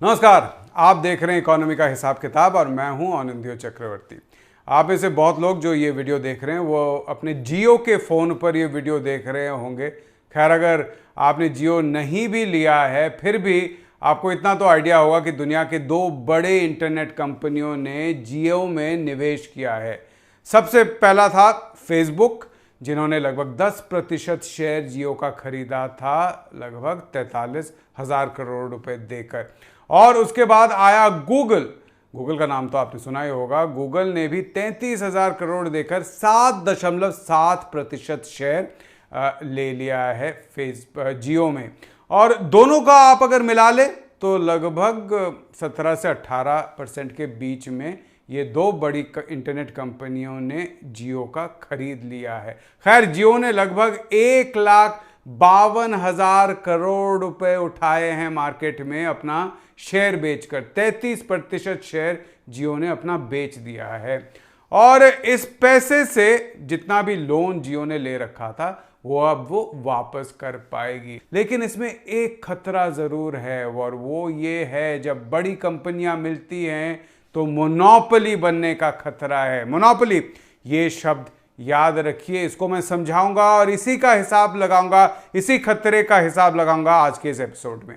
नमस्कार, आप देख रहे हैं इकोनॉमी का हिसाब किताब और मैं हूं आनंदियो चक्रवर्ती। आप में से बहुत लोग जो ये वीडियो देख रहे हैं वो अपने जियो के फ़ोन पर ये वीडियो देख रहे होंगे। खैर, अगर आपने जियो नहीं भी लिया है फिर भी आपको इतना तो आइडिया होगा कि दुनिया के दो बड़े इंटरनेट कंपनियों ने जियो में निवेश किया है। सबसे पहला था फेसबुक, जिन्होंने लगभग 10% शेयर जियो का खरीदा था, लगभग 43,000 करोड़ रुपए देकर। और उसके बाद आया गूगल का नाम तो आपने सुना ही होगा। गूगल ने भी 33,000 करोड़ देकर 7.7% शेयर ले लिया है जियो में। और दोनों का आप अगर मिला ले तो लगभग 17 से 18% के बीच में ये दो बड़ी इंटरनेट कंपनियों ने जियो का खरीद लिया है। खैर, जियो ने लगभग 1,52,000 करोड़ रुपए उठाए हैं मार्केट में अपना शेयर बेचकर। 33% शेयर जियो ने अपना बेच दिया है। और इस पैसे से जितना भी लोन जियो ने ले रखा था वो अब वो वापस कर पाएगी। लेकिन इसमें एक खतरा जरूर है और वो ये है, जब बड़ी कंपनियां मिलती हैं तो मोनोपोली बनने का खतरा है। मोनोपोली, ये शब्द याद रखिए, इसको मैं समझाऊंगा और इसी का हिसाब लगाऊंगा, इसी खतरे का हिसाब लगाऊंगा आज के इस एपिसोड में।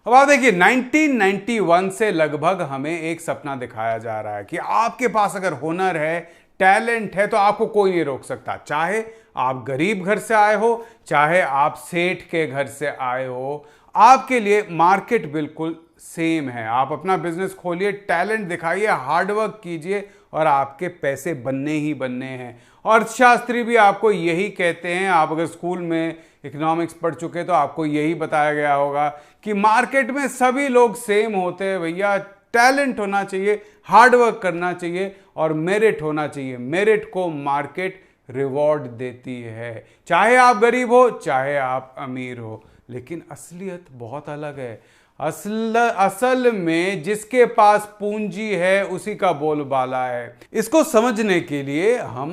अब आप देखिए, 1991 से लगभग हमें एक सपना दिखाया जा रहा है कि आपके पास अगर हुनर है, टैलेंट है, तो आपको कोई नहीं रोक सकता। चाहे आप गरीब घर से आए हो, चाहे आप सेठ के घर से आए हो, आपके लिए मार्केट बिल्कुल सेम है। आप अपना बिजनेस खोलिए, टैलेंट दिखाइए, हार्डवर्क कीजिए और आपके पैसे बनने ही बनने हैं। अर्थशास्त्री भी आपको यही कहते हैं। आप अगर स्कूल में इकोनॉमिक्स पढ़ चुके तो आपको यही बताया गया होगा कि मार्केट में सभी लोग सेम होते हैं भैया। टैलेंट होना चाहिए, हार्डवर्क करना चाहिए और मेरिट होना चाहिए। मेरिट को मार्केट रिवॉर्ड देती है, चाहे आप गरीब हो चाहे आप अमीर हो। लेकिन असलियत बहुत अलग है। असल में जिसके पास पूंजी है उसी का बोलबाला है। इसको समझने के लिए हम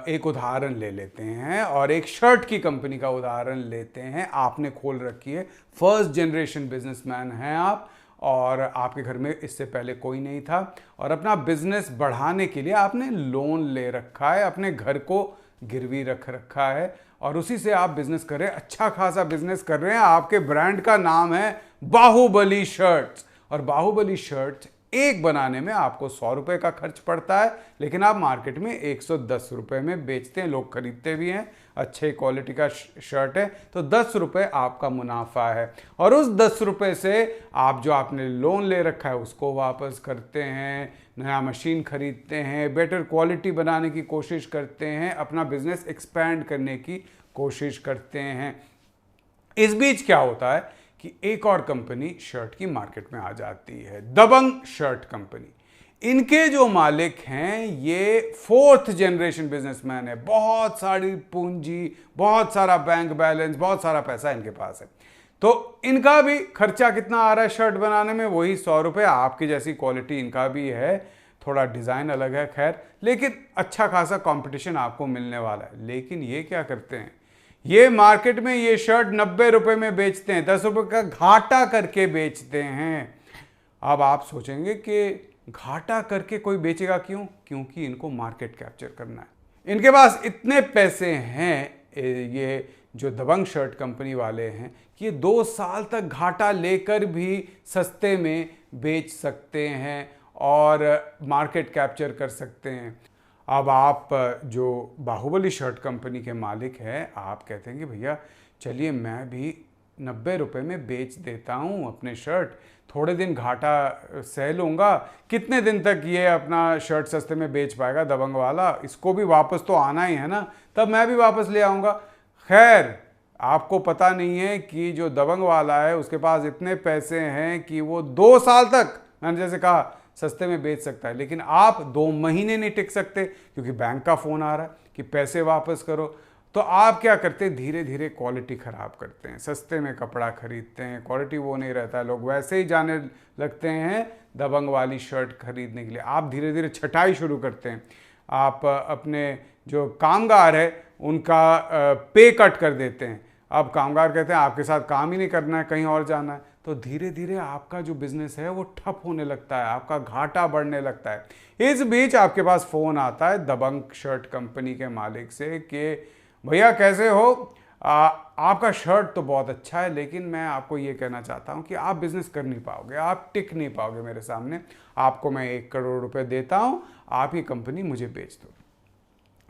एक उदाहरण ले लेते हैं और एक शर्ट की कंपनी का उदाहरण लेते हैं। आपने खोल रखी है, फर्स्ट जनरेशन बिजनेसमैन हैं आप और आपके घर में इससे पहले कोई नहीं था और अपना बिजनेस बढ़ाने के लिए आपने लोन ले रखा है, अपने घर को गिरवी रख रखा है और उसी से आप बिजनेस कर रहे हैं। अच्छा खासा बिजनेस कर रहे हैं। आपके ब्रांड का नाम है बाहुबली शर्ट्स और बाहुबली शर्ट्स एक बनाने में आपको 100 रुपए का खर्च पड़ता है, लेकिन आप मार्केट में 110 रुपए में बेचते हैं। लोग खरीदते भी हैं। अच्छे क्वालिटी का शर्ट है तो 10 रुपए आपका मुनाफा है और उस 10 रुपए से आप जो आपने लोन ले रखा है उसको वापस करते हैं, नया मशीन खरीदते हैं, बेटर क्वालिटी बनाने की कोशिश करते हैं, अपना बिजनेस एक्सपैंड करने की कोशिश करते हैं। इस बीच क्या होता है कि एक और कंपनी शर्ट की मार्केट में आ जाती है, दबंग शर्ट कंपनी। इनके जो मालिक हैं ये 4th जनरेशन बिजनेसमैन है। बहुत सारी पूंजी, बहुत सारा बैंक बैलेंस, बहुत सारा पैसा इनके पास है। तो इनका भी खर्चा कितना आ रहा है शर्ट बनाने में? वही 100 रुपये। आपकी जैसी क्वालिटी इनका भी है, थोड़ा डिज़ाइन अलग है खैर, लेकिन अच्छा खासा कंपटीशन आपको मिलने वाला है। लेकिन ये क्या करते हैं, ये मार्केट में ये शर्ट 90 रुपए में बेचते हैं, 10 रुपए का घाटा करके बेचते हैं। अब आप सोचेंगे कि घाटा करके कोई बेचेगा क्यों? क्योंकि इनको मार्केट कैप्चर करना है। इनके पास इतने पैसे हैं, ये जो दबंग शर्ट कंपनी वाले हैं, कि 2 साल तक घाटा लेकर भी सस्ते में बेच सकते हैं और मार्केट कैप्चर कर सकते हैं। अब आप जो बाहुबली शर्ट कंपनी के मालिक हैं, आप कहते हैं कि भैया चलिए मैं भी 90 रुपए में बेच देता हूँ अपने शर्ट, थोड़े दिन घाटा सह लूँगा। कितने दिन तक ये अपना शर्ट सस्ते में बेच पाएगा दबंग वाला? इसको भी वापस तो आना ही है ना, तब मैं भी वापस ले आऊँगा। खैर, आपको पता नहीं है कि जो दबंग वाला है उसके पास इतने पैसे हैं कि वो 2 साल तक, मैंने जैसे कहा, सस्ते में बेच सकता है। लेकिन आप 2 महीने नहीं टिक सकते क्योंकि बैंक का फ़ोन आ रहा है कि पैसे वापस करो। तो आप क्या करते हैं, धीरे धीरे क्वालिटी ख़राब करते हैं, सस्ते में कपड़ा खरीदते हैं, क्वालिटी वो नहीं रहता है, लोग वैसे ही जाने लगते हैं दबंग वाली शर्ट खरीदने के लिए। आप धीरे धीरे छटाई शुरू करते हैं, आप अपने जो कामगार है उनका पे कट कर देते हैं। अब कामगार कहते हैं आपके साथ काम ही नहीं करना है, कहीं और जाना है, तो धीरे धीरे आपका जो बिजनेस है वो ठप होने लगता है, आपका घाटा बढ़ने लगता है। इस बीच आपके पास फ़ोन आता है दबंग शर्ट कंपनी के मालिक से कि भैया कैसे हो, आपका शर्ट तो बहुत अच्छा है, लेकिन मैं आपको ये कहना चाहता हूँ कि आप बिज़नेस कर नहीं पाओगे, आप टिक नहीं पाओगे मेरे सामने। आपको मैं 1 करोड़ रुपए देता हूँ, आप ये कंपनी मुझे बेच दो।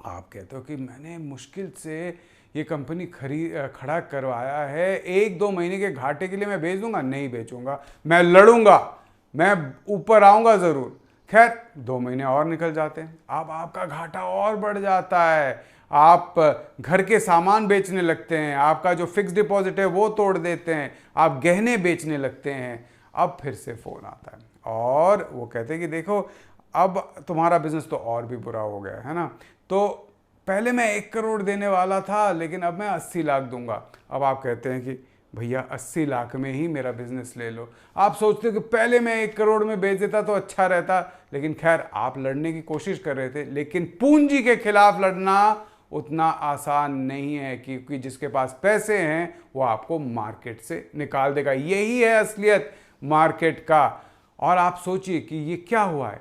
आप कहते हो कि मैंने मुश्किल से ये कंपनी खड़ा करवाया है, 1-2 महीने के घाटे के लिए मैं बेच दूंगा? नहीं बेचूंगा, मैं लड़ूंगा, मैं ऊपर आऊंगा ज़रूर। खैर 2 महीने और निकल जाते हैं, अब आपका घाटा और बढ़ जाता है, आप घर के सामान बेचने लगते हैं, आपका जो फिक्स डिपॉजिट है वो तोड़ देते हैं, आप गहने बेचने लगते हैं। अब फिर से फ़ोन आता है और वो कहते हैं कि देखो अब तुम्हारा बिजनेस तो और भी बुरा हो गया है ना, तो पहले मैं 1 करोड़ देने वाला था, लेकिन अब मैं 80 लाख दूंगा। अब आप कहते हैं कि भैया 80 लाख में ही मेरा बिजनेस ले लो। आप सोचते हो कि पहले मैं 1 करोड़ में बेच देता तो अच्छा रहता, लेकिन खैर आप लड़ने की कोशिश कर रहे थे, लेकिन पूंजी के खिलाफ लड़ना उतना आसान नहीं है, क्योंकि जिसके पास पैसे हैं वो आपको मार्केट से निकाल देगा। यही है असलियत मार्केट का। और आप सोचिए कि ये क्या हुआ है,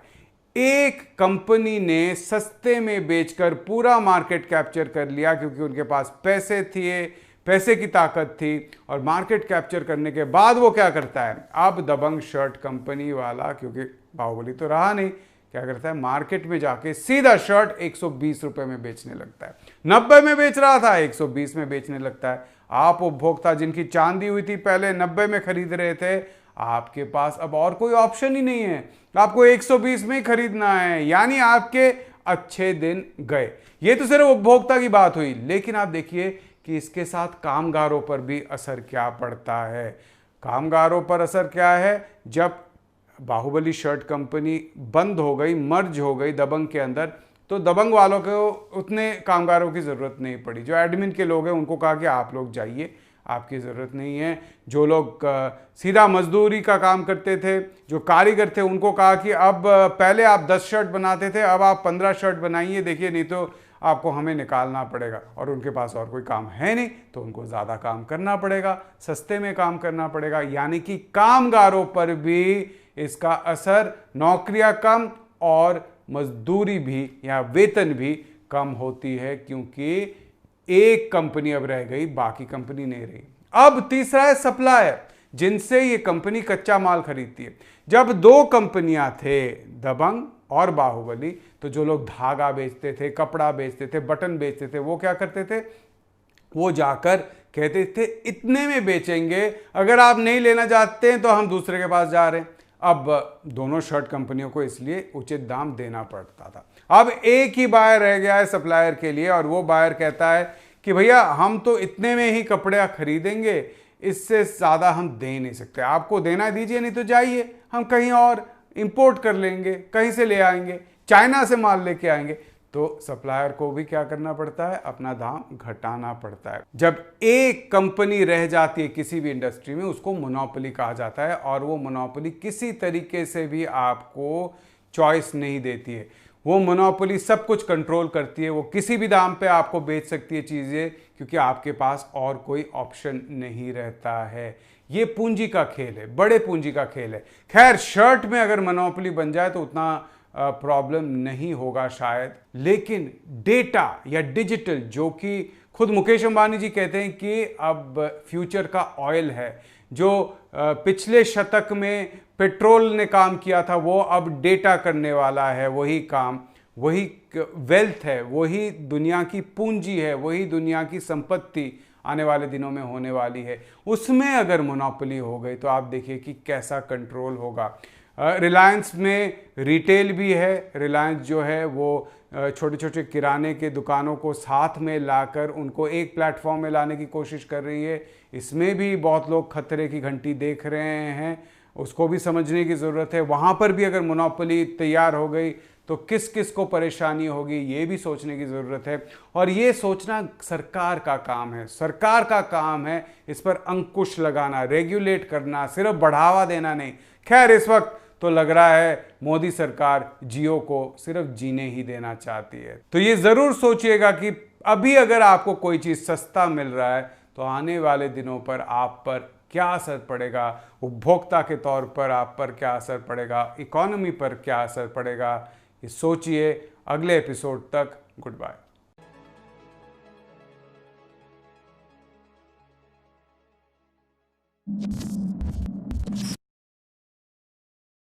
एक कंपनी ने सस्ते में बेचकर पूरा मार्केट कैप्चर कर लिया, क्योंकि उनके पास पैसे थे, पैसे की ताकत थी, और मार्केट कैप्चर करने के बाद वो क्या करता है, अब दबंग शर्ट कंपनी वाला, क्योंकि बाहुबली तो रहा नहीं, क्या करता है, मार्केट में जाके सीधा शर्ट 120 रुपए में बेचने लगता है। 90 में बेच रहा था, 120 में बेचने लगता है। आप उपभोक्ता जिनकी चांदी हुई थी पहले 90 में खरीद रहे थे, आपके पास अब और कोई ऑप्शन ही नहीं है, आपको 120 में ही खरीदना है, यानी आपके अच्छे दिन गए। ये तो सिर्फ उपभोक्ता की बात हुई, लेकिन आप देखिए कि इसके साथ कामगारों पर भी असर क्या पड़ता है। कामगारों पर असर क्या है, जब बाहुबली शर्ट कंपनी बंद हो गई, मर्ज हो गई दबंग के अंदर, तो दबंग वालों को उतने कामगारों की ज़रूरत नहीं पड़ी। जो एडमिन के लोग हैं उनको कहा कि आप लोग जाइए, आपकी ज़रूरत नहीं है। जो लोग सीधा मजदूरी का काम करते थे, जो कारीगर थे, उनको कहा कि अब पहले आप 10 शर्ट बनाते थे, अब आप 15 शर्ट बनाइए, देखिए नहीं तो आपको हमें निकालना पड़ेगा। और उनके पास और कोई काम है नहीं, तो उनको ज़्यादा काम करना पड़ेगा, सस्ते में काम करना पड़ेगा। यानी कि कामगारों पर भी इसका असर, नौकरियां कम और मजदूरी भी या वेतन भी कम होती है, क्योंकि एक कंपनी अब रह गई, बाकी कंपनी नहीं रही। अब तीसरा है सप्लायर, जिनसे ये कंपनी कच्चा माल खरीदती है। जब 2 कंपनियां थे, दबंग और बाहुबली, तो जो लोग धागा बेचते थे, कपड़ा बेचते थे, बटन बेचते थे, वो क्या करते थे, वो जाकर कहते थे इतने में बेचेंगे, अगर आप नहीं लेना चाहते हैं तो हम दूसरे के पास जा रहे हैं। अब दोनों शर्ट कंपनियों को इसलिए उचित दाम देना पड़ता था। अब एक ही बायर रह गया है सप्लायर के लिए, और वो बायर कहता है कि भैया हम तो इतने में ही कपड़े खरीदेंगे, इससे ज़्यादा हम दे नहीं सकते, आपको देना दीजिए, नहीं तो जाइए, हम कहीं और इंपोर्ट कर लेंगे, कहीं से ले आएंगे, चाइना से माल लेके आएंगे। तो सप्लायर को भी क्या करना पड़ता है, अपना दाम घटाना पड़ता है। जब एक कंपनी रह जाती है किसी भी इंडस्ट्री में, उसको मोनोपोली कहा जाता है, और वो मोनोपोली किसी तरीके से भी आपको चॉइस नहीं देती है। वो मोनोपोली सब कुछ कंट्रोल करती है, वो किसी भी दाम पे आपको बेच सकती है चीज़ें, क्योंकि आपके पास और कोई ऑप्शन नहीं रहता है। ये पूंजी का खेल है, बड़े पूंजी का खेल है। खैर शर्ट में अगर मोनोपोली बन जाए तो उतना प्रॉब्लम नहीं होगा शायद, लेकिन डेटा या डिजिटल, जो कि खुद मुकेश अंबानी जी कहते हैं कि अब फ्यूचर का ऑयल है, जो पिछले शतक में पेट्रोल ने काम किया था, वो अब डेटा करने वाला है वही काम, वही वेल्थ है, वही दुनिया की पूंजी है, वही दुनिया की संपत्ति आने वाले दिनों में होने वाली है। उसमें अगर मोनोपोली हो गई तो आप देखिए कि कैसा कंट्रोल होगा। रिलायंस में रिटेल भी है, रिलायंस जो है वो छोटे छोटे किराने के दुकानों को साथ में लाकर उनको एक प्लेटफॉर्म में लाने की कोशिश कर रही है। इसमें भी बहुत लोग खतरे की घंटी देख रहे हैं, उसको भी समझने की ज़रूरत है। वहाँ पर भी अगर मोनोपोली तैयार हो गई तो किस किस को परेशानी होगी, ये भी सोचने की ज़रूरत है। और ये सोचना सरकार का काम है, सरकार का काम है इस पर अंकुश लगाना, रेगुलेट करना, सिर्फ बढ़ावा देना नहीं। खैर इस वक्त तो लग रहा है मोदी सरकार जियो को सिर्फ जीने ही देना चाहती है। तो ये ज़रूर सोचिएगा कि अभी अगर आपको कोई चीज़ सस्ता मिल रहा है तो आने वाले दिनों पर आप पर क्या असर पड़ेगा, उपभोक्ता के तौर पर आप पर क्या असर पड़ेगा, इकोनॉमी पर क्या असर पड़ेगा, ये सोचिए। अगले एपिसोड तक गुड बाय।